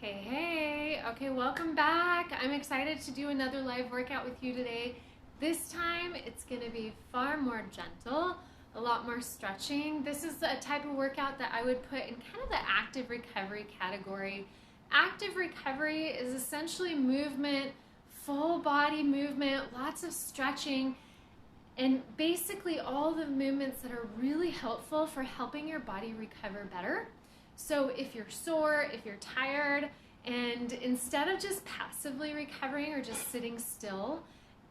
Hey, okay, welcome back. I'm excited to do another live workout with you today. This time it's gonna be far more gentle, a lot more stretching. This is a type of workout that I would put in kind of the active recovery category. Active recovery is essentially movement, full body movement, lots of stretching, and basically all the movements that are really helpful for helping your body recover better. So if you're sore, if you're tired, and instead of just passively recovering or just sitting still,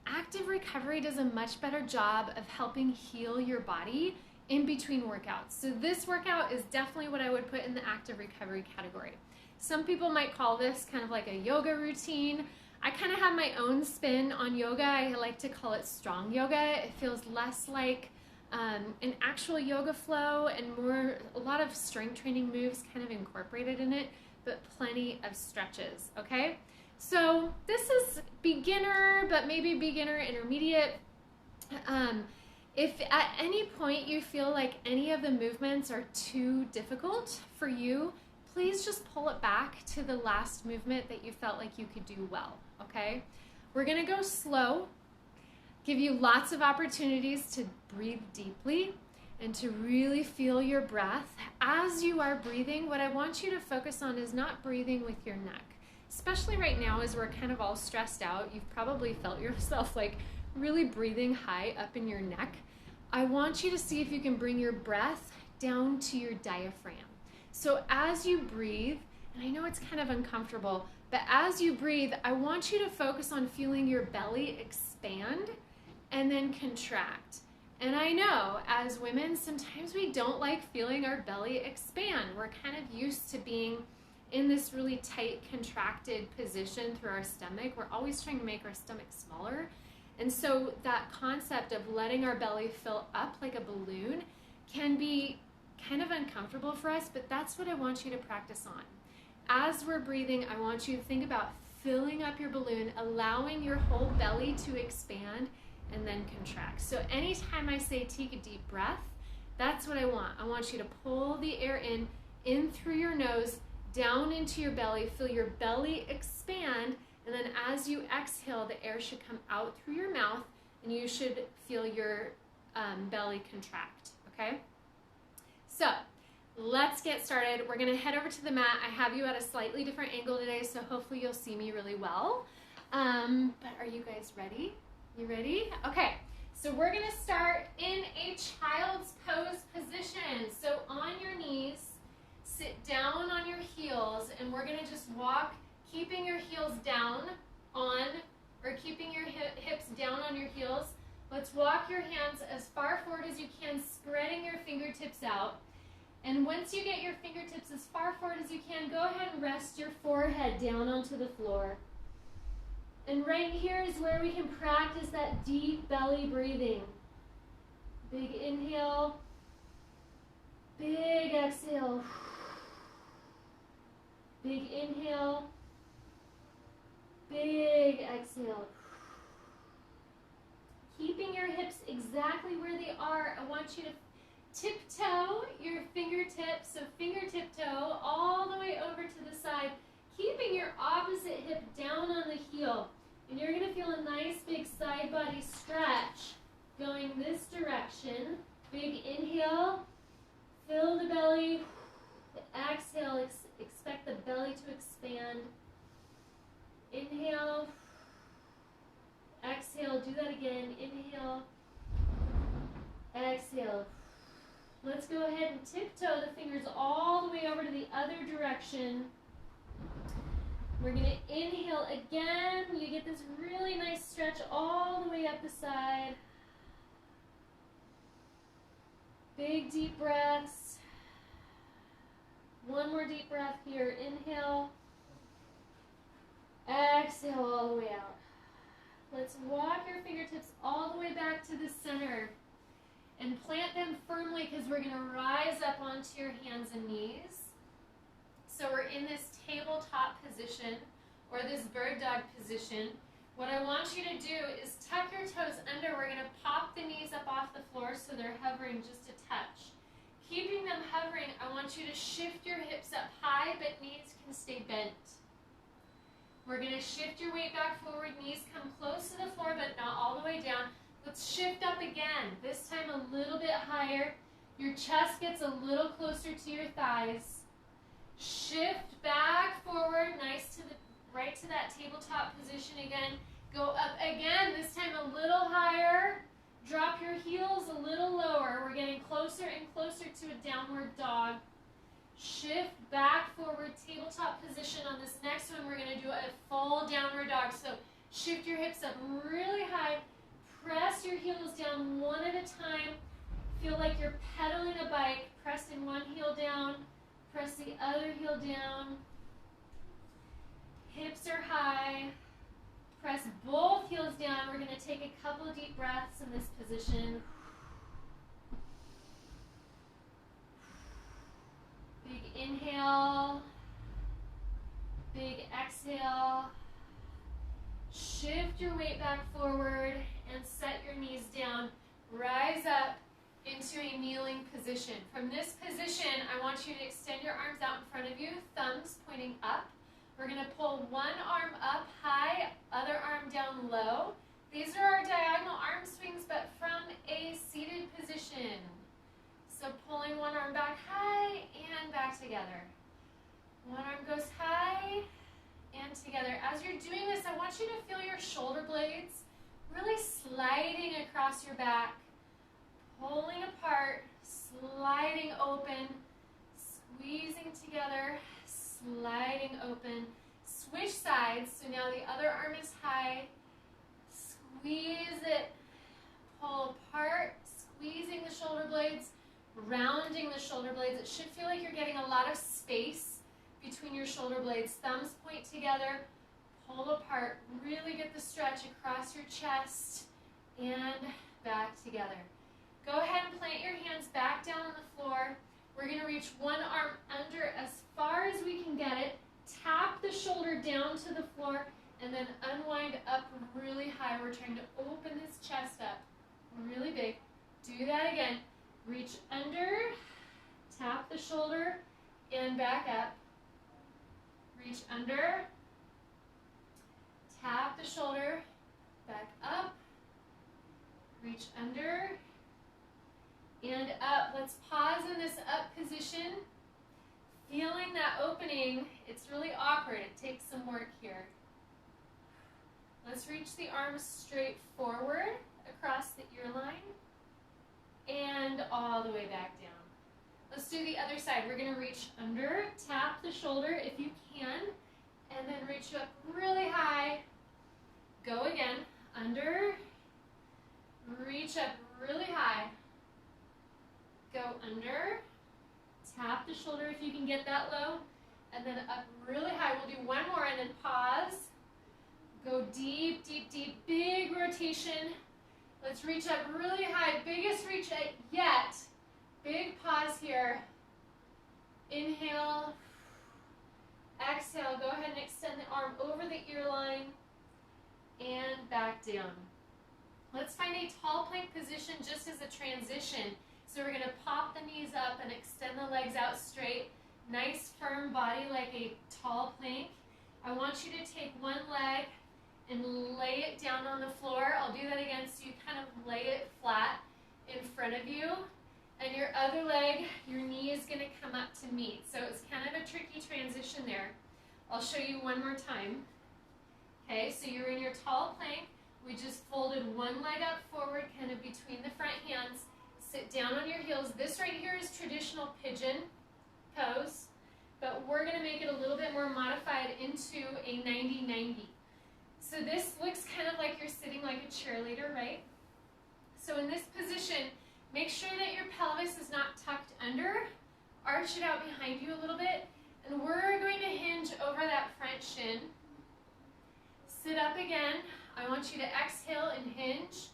active recovery does a much better job of helping heal your body in between workouts. So this workout is definitely what I would put in the active recovery category. Some people might call this kind of like a yoga routine. I kind of have my own spin on yoga. I like to call it strong yoga. It feels less like an actual yoga flow and more a lot of strength training moves kind of incorporated in it, but plenty of stretches, okay? So this is beginner, but maybe beginner intermediate. If at any point you feel like any of the movements are too difficult for you, please just pull it back to the last movement that you felt like you could do well, okay? We're gonna go slow, give you lots of opportunities to breathe deeply and to really feel your breath. As you are breathing, what I want you to focus on is not breathing with your neck. Especially right now as we're kind of all stressed out, you've probably felt yourself like really breathing high up in your neck. I want you to see if you can bring your breath down to your diaphragm. So as you breathe, and I know it's kind of uncomfortable, but as you breathe, I want you to focus on feeling your belly expand and then contract. And I know as women, sometimes we don't like feeling our belly expand. We're kind of used to being in this really tight, contracted position through our stomach. We're always trying to make our stomach smaller. And so that concept of letting our belly fill up like a balloon can be kind of uncomfortable for us, but that's what I want you to practice on. As we're breathing, I want you to think about filling up your balloon, allowing your whole belly to expand and then contract. So anytime I say take a deep breath, that's what I want. I want you to pull the air in through your nose, down into your belly, feel your belly expand, and then as you exhale, the air should come out through your mouth and you should feel your belly contract, okay? So let's get started. We're gonna head over to the mat. I have you at a slightly different angle today, so hopefully you'll see me really well. But are you guys ready? You ready? Okay, so we're gonna start in a child's pose position. So on your knees, sit down on your heels, and we're gonna just walk, keeping your heels down on, or keeping your hips down on your heels. Let's walk your hands as far forward as you can, spreading your fingertips out. And once you get your fingertips as far forward as you can, go ahead and rest your forehead down onto the floor. And right here is where we can practice that deep belly breathing. Big inhale, big exhale. Big inhale, big exhale. Keeping your hips exactly where they are, I want you to tiptoe your fingertips, so fingertip toe all the way over to the side, keeping your opposite hip down on the heel. And you're gonna feel a nice big side body stretch going this direction. Big inhale, fill the belly. Exhale, expect the belly to expand. Inhale, exhale, do that again. Inhale, exhale. Let's go ahead and tiptoe the fingers all the way over to the other direction. We're gonna inhale again. You get this really nice stretch all the way up the side. Big deep breaths. One more deep breath here. Inhale. Exhale all the way out. Let's walk your fingertips all the way back to the center and plant them firmly because we're going to rise up onto your hands and knees. So we're in this tabletop position or this bird dog position. What I want you to do is tuck your toes under. We're going to pop the knees up off the floor so they're hovering just a touch. Keeping them hovering, I want you to shift your hips up high, but knees can stay bent. We're going to shift your weight back forward, knees come close to the floor, but not all the way down. Let's shift up again, this time a little bit higher. Your chest gets a little closer to your thighs. Shift back forward, nice to the right to that tabletop position again. Go up again, this time a little higher. Drop your heels a little lower. We're getting closer and closer to a downward dog. Shift back forward, tabletop position. On this next one, we're going to do a full downward dog. So shift your hips up really high. Press your heels down one at a time. Feel like you're pedaling a bike. Pressing one heel down. Press the other heel down. Hips are high. Press both heels down. We're going to take a couple of deep breaths in this position. Big inhale. Big exhale. Shift your weight back forward and set your knees down. Rise up into a kneeling position. From this position, I want you to extend your arms out in front of you, thumbs pointing up. We're going to pull one arm up high, other arm down low. These are our diagonal arm swings, but from a seated position. So pulling one arm back high and back together. One arm goes high and together. As you're doing this, I want you to feel your shoulder blades really sliding across your back, pulling apart, sliding open, squeezing together, sliding open. Switch sides, so now the other arm is high. Squeeze it, pull apart, squeezing the shoulder blades, rounding the shoulder blades. It should feel like you're getting a lot of space between your shoulder blades. Thumbs point together, pull apart, really get the stretch across your chest and back together. Go ahead and plant your hands back down on the floor. We're going to reach one arm under as far as we can get it. Tap the shoulder down to the floor and then unwind up really high. We're trying to open this chest up really big. Do that again. Reach under, tap the shoulder and back up. Reach under, tap the shoulder, back up, reach under, and up. Let's pause in this up position. Feeling that opening, it's really awkward. It takes some work here. Let's reach the arms straight forward across the ear line and all the way back down. Let's do the other side. We're going to reach under, tap the shoulder if you can, and then reach up really high. Go again, under, reach up really high. Go under, tap the shoulder if you can get that low, and then up really high. We'll do one more and then pause. Go deep, deep, deep, big rotation. Let's reach up really high, biggest reach yet. Big pause here. Inhale, exhale. Go ahead and extend the arm over the ear line and back down. Let's find a tall plank position just as a transition. So we're going to pop the knees up and extend the legs out straight. Nice firm body like a tall plank. I want you to take one leg and lay it down on the floor. I'll do that again so you kind of lay it flat in front of you. And your other leg, your knee is going to come up to meet. So it's kind of a tricky transition there. I'll show you one more time. Okay, so you're in your tall plank. We just folded one leg up forward, kind of between the front hands. Sit down on your heels. This right here is traditional pigeon pose, but we're going to make it a little bit more modified into a 90-90. So this looks kind of like you're sitting like a cheerleader, right? So in this position, make sure that your pelvis is not tucked under. Arch it out behind you a little bit. And we're going to hinge over that front shin. Sit up again. I want you to exhale and hinge.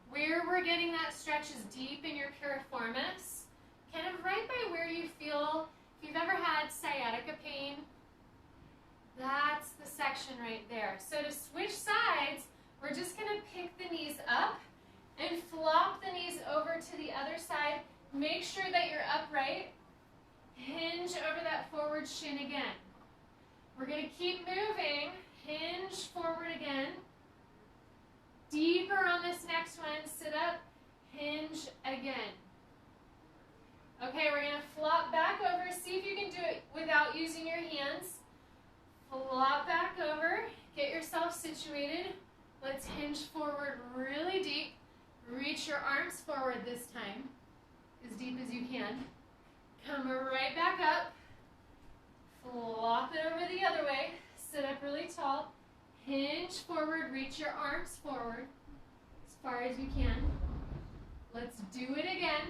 Where we're getting that stretch is deep in your piriformis. Kind of right by where you feel, if you've ever had sciatica pain, that's the section right there. So to switch sides, we're just going to pick the knees up and flop the knees over to the other side. Make sure that you're upright. Hinge over that forward shin again. We're going to keep moving. Hinge forward again. Deeper on this next one. Sit up. Hinge again. Okay, we're going to flop back over. See if you can do it without using your hands. Flop back over. Get yourself situated. Let's hinge forward really deep. Reach your arms forward this time, as deep as you can. Come right back up. Flop it over the other way. Sit up really tall. Hinge forward. Reach your arms forward as far as you can. Let's do it again.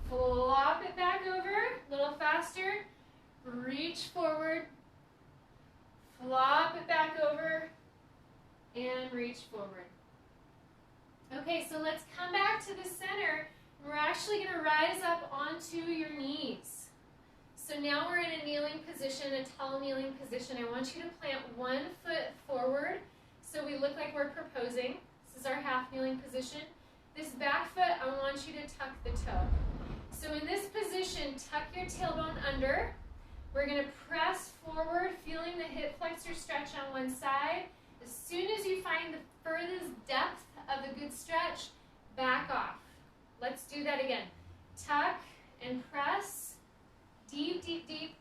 Flop it back over. A little faster. Reach forward. Flop it back over. And reach forward. Okay, so let's come back to the center. We're actually going to rise up onto your knees. So now we're in a kneeling position, a tall kneeling position. I want you to plant one foot forward so we look like we're proposing. This is our half kneeling position. This back foot, I want you to tuck the toe. So in this position, tuck your tailbone under. We're going to press forward, feeling the hip flexor stretch on one side. As soon as you find the furthest depth of a good stretch, back off. Let's do that again. Tuck and press. Deep, deep, deep.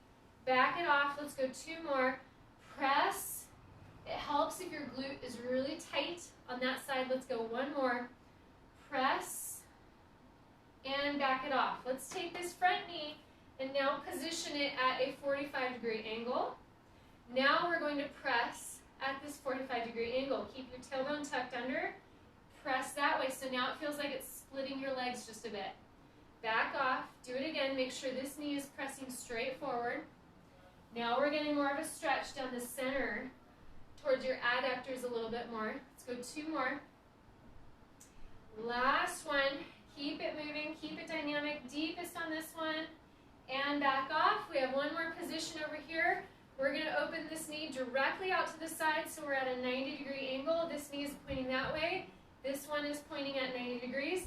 Back it off. Let's go two more. Press. It helps if your glute is really tight on that side. Let's go one more. Press. And back it off. Let's take this front knee and now position it at a 45-degree angle. Now we're going to press at this 45-degree angle. Keep your tailbone tucked under. Press that way. So now it feels like it's splitting your legs just a bit. Back off. Do it again. Make sure this knee is pressing straight forward. Now we're getting more of a stretch down the center towards your adductors a little bit more. Let's go two more. Last one. Keep it moving. Keep it dynamic. Deepest on this one. And back off. We have one more position over here. We're going to open this knee directly out to the side, so we're at a 90-degree angle. This knee is pointing that way. This one is pointing at 90 degrees.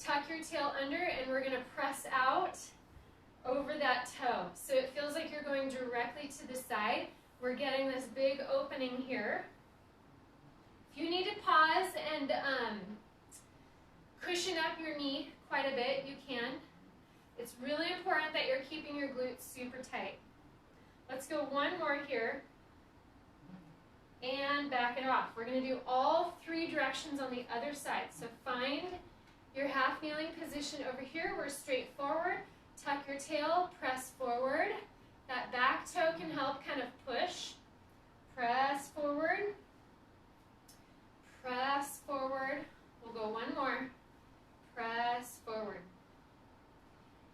Tuck your tail under, and we're going to press out over that toe. So it feels like you're going directly to the side. We're getting this big opening here. If you need to pause and cushion up your knee quite a bit, you can. It's really important that you're keeping your glutes super tight. Let's go one more here. And back it off. We're going to do all three directions on the other side. So find your half kneeling position over here. We're straight forward. Tuck your tail, press forward. That back toe can help kind of push. Press forward. Press forward. We'll go one more. Press forward.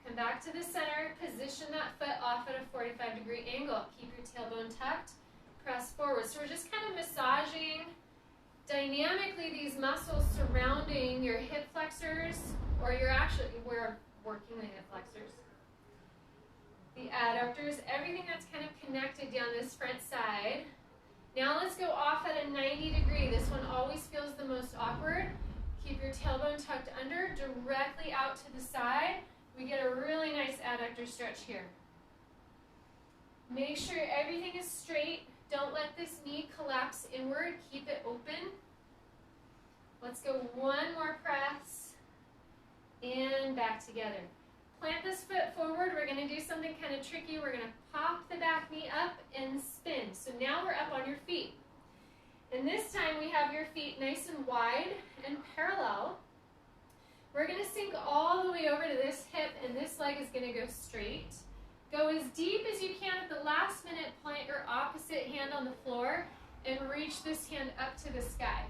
Come back to the center. Position that foot off at a 45-degree angle. Keep your tailbone tucked. Press forward. So we're just kind of massaging dynamically these muscles surrounding your hip flexors, or we're working the hip flexors, the adductors, everything that's kind of connected down this front side. Now let's go off at a 90-degree. This one always feels the most awkward. Keep your tailbone tucked under, directly out to the side. We get a really nice adductor stretch here. Make sure everything is straight. Don't let this knee collapse inward. Keep it open. Let's go one more press. And back together. Plant this foot forward. We're going to do something kind of tricky. We're going to pop the back knee up and spin. So now we're up on your feet. And this time we have your feet nice and wide and parallel. We're going to sink all the way over to this hip, and this leg is going to go straight. Go as deep as you can. At the last minute, plant your opposite hand on the floor and reach this hand up to the sky.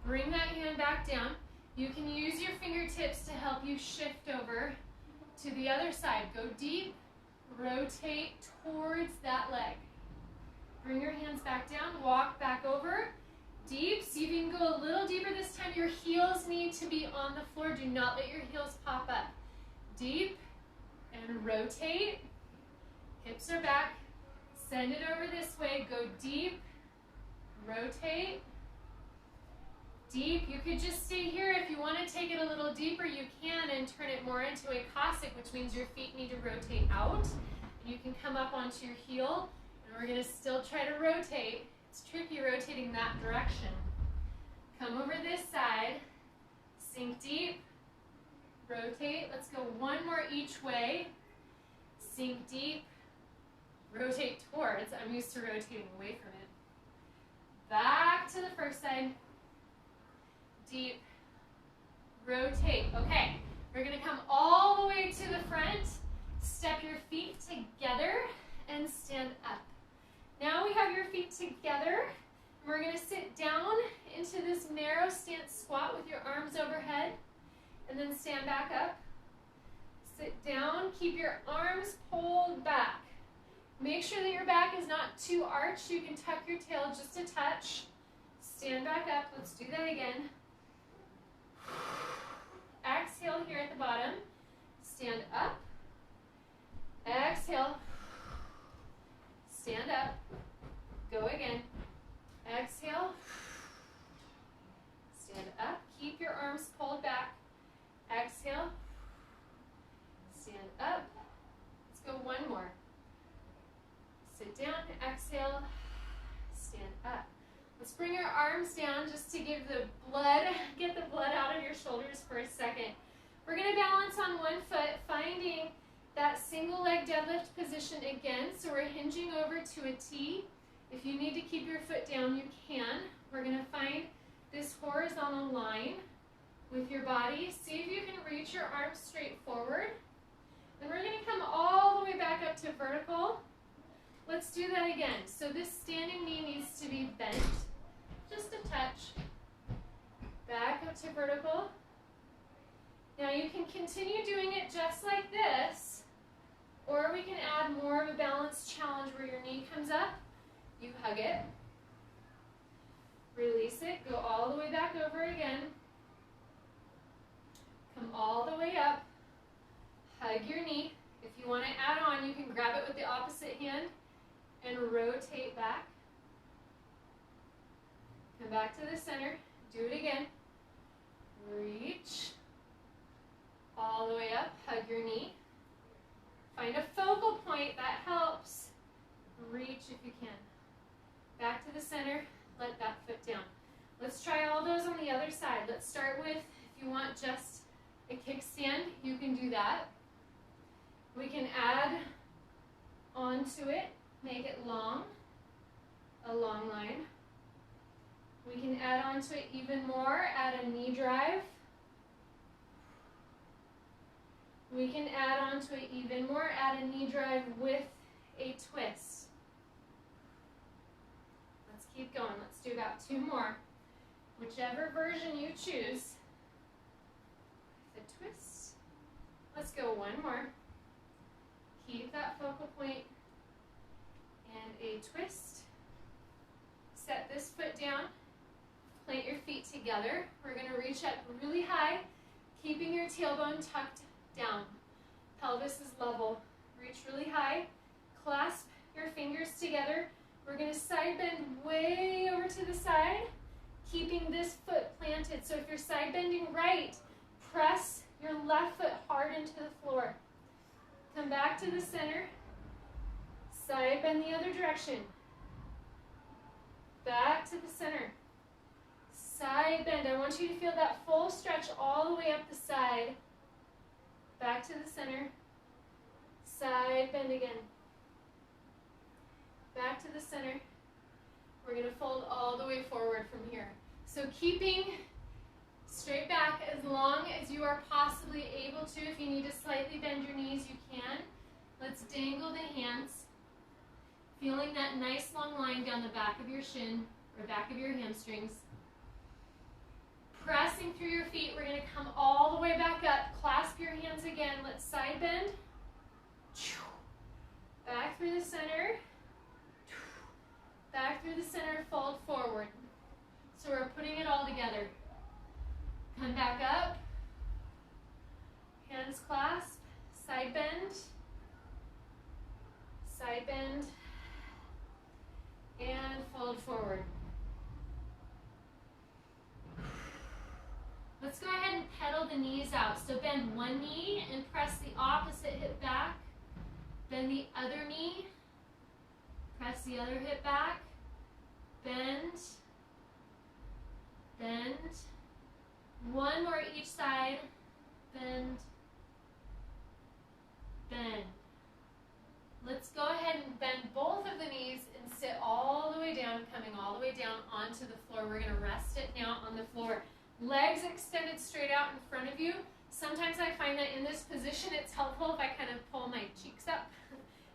Bring that hand back down. You can use your fingertips to help you shift over to the other side. Go deep, rotate towards that leg. Bring your hands back down, walk back over. Deep, see if you can go a little deeper this time. Your heels need to be on the floor. Do not let your heels pop up. Deep and rotate. Hips are back. Send it over this way. Go deep, rotate. Deep. You could just stay here. If you want to take it a little deeper, you can, and turn it more into a Cossack, which means your feet need to rotate out. You can come up onto your heel And we're going to still try to rotate. It's tricky rotating that direction. Come over this side, sink deep, rotate. Let's go one more each way. Sink deep, rotate towards. I'm used to rotating away from it. Back to the first side. Deep, rotate. Okay, we're going to come all the way to the front. Step your feet together and stand up. Now we have your feet together. We're going to sit down into this narrow stance squat with your arms overhead, and then stand back up. Sit down, keep your arms pulled back. Make sure that your back is not too arched. You can tuck your tail just a touch. Stand back up. Let's do that again. Exhale here at the bottom. Stand up. Exhale. Stand up. Go again. Exhale. Stand up. Keep your arms pulled back. Exhale. Stand up. Let's go one more. Sit down. Exhale. Stand up. Let's bring our arms down just to give the blood, get the blood out of your shoulders for a second. We're going to balance on one foot, finding that single leg deadlift position again. So we're hinging over to a T. If you need to keep your foot down, you can. We're going to find this horizontal line with your body. See if you can reach your arms straight forward. Then we're going to come all the way back up to vertical. Let's do that again. So this standing knee needs to be bent, just a touch. Back up to vertical. Now you can continue doing it just like this, or we can add more of a balanced challenge where your knee comes up, you hug it, release it, go all the way back over again, come all the way up, hug your knee. If you want to add on, you can grab it with the opposite hand and rotate back. Come back to the center, do it again, reach, all the way up, hug your knee. Find a focal point that helps. Reach if you can. Back to the center, let that foot down. Let's try all those on the other side. Let's start with, if you want just a kickstand, you can do that. We can add onto it, make it long, a long line. We can add onto it even more, add a knee drive. We can add onto it even more, add a knee drive with a twist. Let's keep going. Let's do about two more. Whichever version you choose. With a twist. Let's go one more. Keep that focal point and a twist. Set this foot down. Plant your feet together. We're going to reach up really high, keeping your tailbone tucked down. Pelvis is level. Reach really high. Clasp your fingers together. We're going to side bend way over to the side, keeping this foot planted. So if you're side bending right, press your left foot hard into the floor. Come back to the center. Side bend the other direction. Back to the center. Side bend. I want you to feel that full stretch all the way up the side. Back to the center. Side bend again. Back to the center. We're going to fold all the way forward from here. So keeping straight back as long as you are possibly able to. If you need to slightly bend your knees, you can. Let's dangle the hands. Feeling that nice long line down the back of your shin or back of your hamstrings. Pressing through your feet, we're going to come all the way back up. Clasp your hands again. Let's side bend. Back through the center. Back through the center, fold forward. So we're putting it all together. Come back up. Hands clasp. Side bend. Side bend. And fold forward. Let's go ahead and pedal the knees out. So bend one knee and press the opposite hip back. Bend the other knee. Press Flex the other hip back. Bend. Bend. One more each side. Bend. Bend. Let's go ahead and bend both of the knees and sit all the way down, coming all the way down onto the floor. We're going to rest it now on the floor. Legs extended straight out in front of you. Sometimes I find that in this position it's helpful if I kind of pull my cheeks up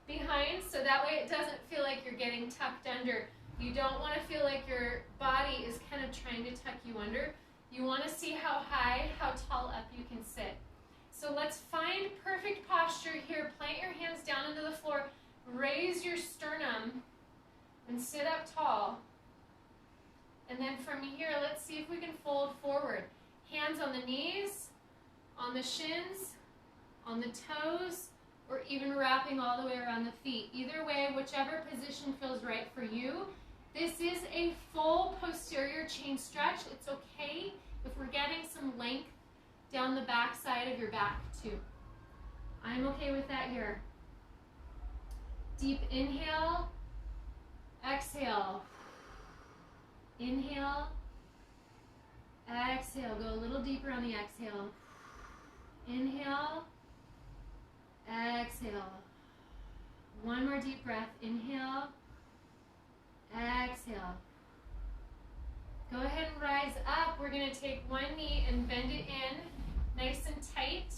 behind, so that way it doesn't feel like you're getting tucked under. You don't want to feel like your body is kind of trying to tuck you under. You want to see how high, how tall up you can sit. So let's find perfect posture here. Plant your hands down into the floor. Raise your sternum and sit up tall. And then from here, let's see if we can fold forward. Hands on the knees, on the shins, on the toes, or even wrapping all the way around the feet. Either way, whichever position feels right for you. This is a full posterior chain stretch. It's okay if we're getting some length down the back side of your back too. I'm okay with that here. Deep inhale, exhale. Inhale, exhale. Go a little deeper on the exhale. Inhale, exhale. One more deep breath. Inhale, exhale. Go ahead and rise up. We're going to take one knee and bend it in nice and tight.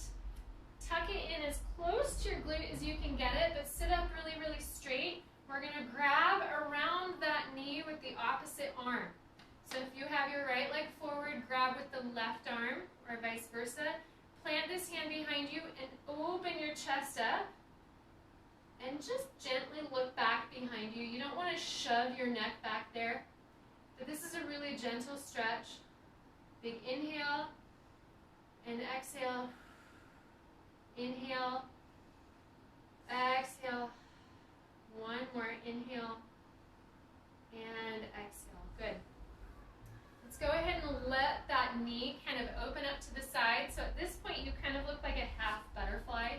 Tuck it in as close to your glute as you can get it, but sit up really, really straight. We're going to grab around that knee with the opposite arm. So if you have your right leg forward, grab with the left arm, or vice versa. Plant this hand behind you and open your chest up. And just gently look back behind you. You don't want to shove your neck back there. But this is a really gentle stretch. Big inhale and exhale. Inhale, exhale. One more inhale and exhale. Good. Let's go ahead and let that knee kind of open up to the side. So at this point, you kind of look like a half butterfly.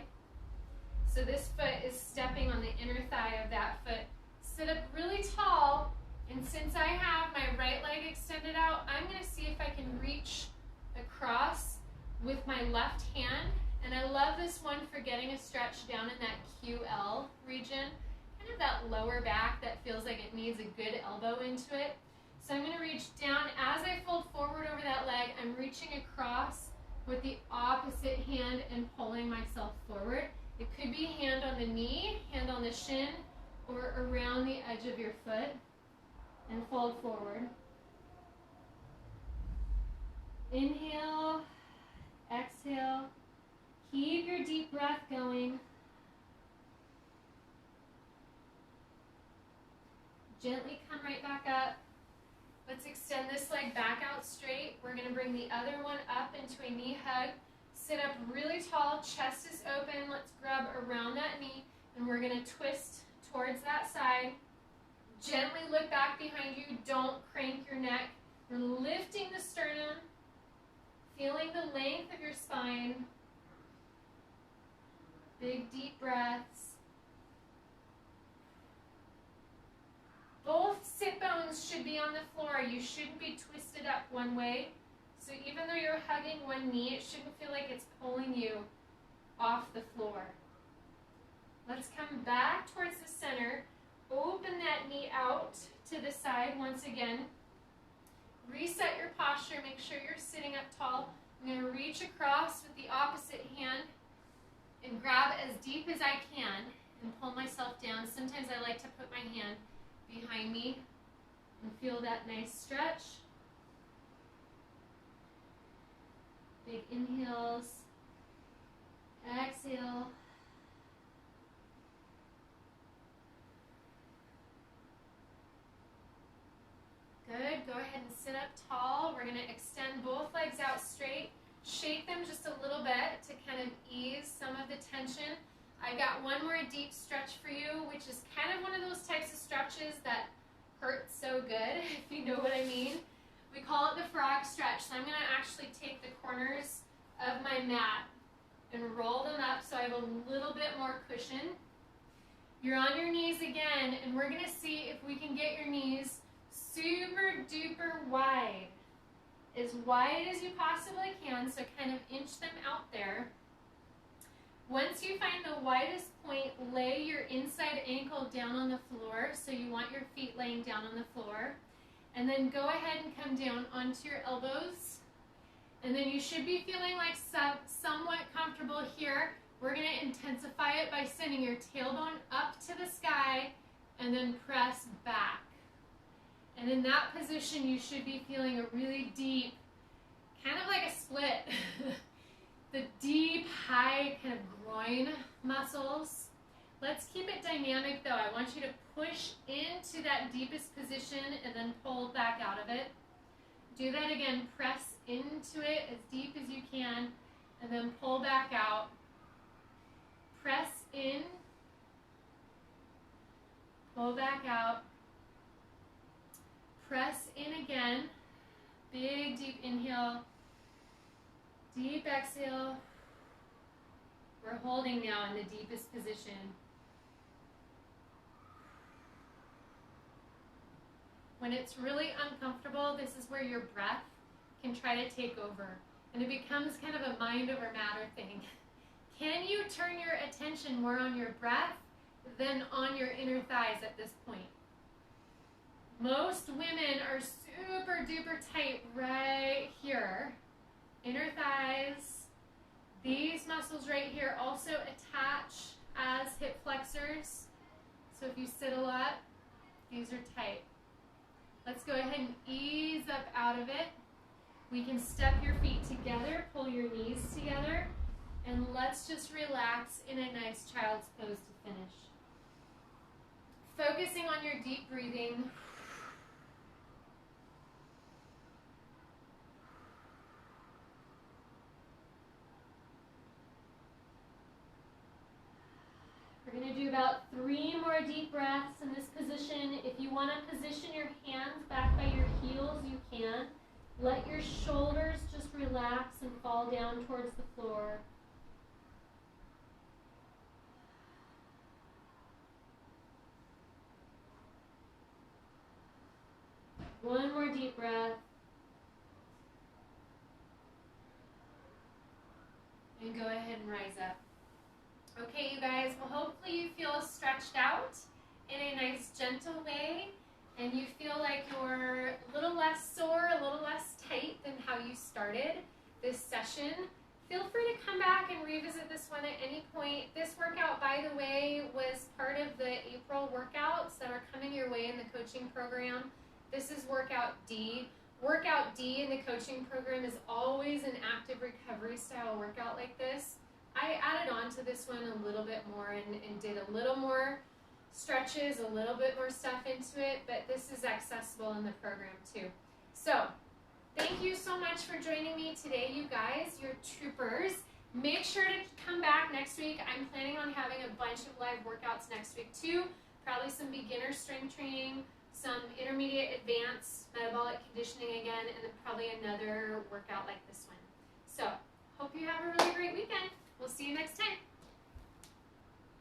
So this foot is stepping on the inner thigh of that foot. Sit up really tall, and since I have my right leg extended out, I'm going to see if I can reach across with my left hand. And I love this one for getting a stretch down in that QL region, kind of that lower back that feels like it needs a good elbow into it. So I'm going to reach down. As I fold forward over that leg, I'm reaching across with the opposite hand and pulling myself forward. It could be hand on the knee, hand on the shin, or around the edge of your foot, and fold forward. Inhale, exhale. Keep your deep breath going. Gently come right back up. Let's extend this leg back out straight. We're going to bring the other one up into a knee hug. Sit up really tall, chest is open. Let's grab around that knee, and we're going to twist towards that side. Gently look back behind you. Don't crank your neck. We're lifting the sternum, feeling the length of your spine. Big deep breaths. Both sit bones should be on the floor. You shouldn't be twisted up one way. So even though you're hugging one knee, it shouldn't feel like it's pulling you off the floor. Let's come back towards the center. Open that knee out to the side once again. Reset your posture. Make sure you're sitting up tall. I'm going to reach across with the opposite hand and grab as deep as I can and pull myself down. Sometimes I like to put my hand behind me and feel that nice stretch. Big inhales. Exhale. Good. Go ahead and sit up tall. We're going to extend both legs out straight. Shake them just a little bit to kind of ease some of the tension. I got one more deep stretch for you, which is kind of one of those types of stretches that hurt so good, if you know what I mean. We call it the frog stretch. So I'm going to actually take the corners of my mat and roll them up so I have a little bit more cushion. You're on your knees again, and we're gonna see if we can get your knees super duper wide. As wide as you possibly can, so kind of inch them out there. Once you find the widest point, lay your inside ankle down on the floor, so you want your feet laying down on the floor. And then go ahead and come down onto your elbows. And then you should be feeling like somewhat comfortable here. We're going to intensify it by sending your tailbone up to the sky and then press back. And in that position, you should be feeling a really deep, kind of like a split, the deep, high kind of groin muscles. Let's keep it dynamic though. I want you to push into that deepest position and then pull back out of it. Do that again. Press into it as deep as you can and then pull back out. Press in, pull back out. Press in again. Big, deep inhale. Deep exhale. We're holding now in the deepest position. When it's really uncomfortable, this is where your breath can try to take over. And it becomes kind of a mind over matter thing. Can you turn your attention more on your breath than on your inner thighs at this point? Most women are super duper tight right here. Inner thighs. These muscles right here also attach as hip flexors. So if you sit a lot, these are tight. Let's go ahead and ease up out of it. We can step your feet together, pull your knees together, and let's just relax in a nice child's pose to finish. Focusing on your deep breathing. We're going to do about 3 more deep breaths in this position. If you want to position your hands back by your heels, you can. Let your shoulders just relax and fall down towards the floor. One more deep breath. And go ahead and rise up. Okay, you guys, well, hopefully you feel stretched out in a nice, gentle way, and you feel like you're a little less sore, a little less tight than how you started this session. Feel free to come back and revisit this one at any point. This workout, by the way, was part of the April workouts that are coming your way in the coaching program. This is workout D. Workout D in the coaching program is always an active recovery style workout like this. I added on to this one a little bit more and did a little more stretches, a little bit more stuff into it, but this is accessible in the program too. So, thank you so much for joining me today, you guys. You're troopers. Make sure to come back next week. I'm planning on having a bunch of live workouts next week too. Probably some beginner strength training, some intermediate advanced metabolic conditioning again, and then probably another workout like this one. So, hope you have a really great weekend. We'll see you next time.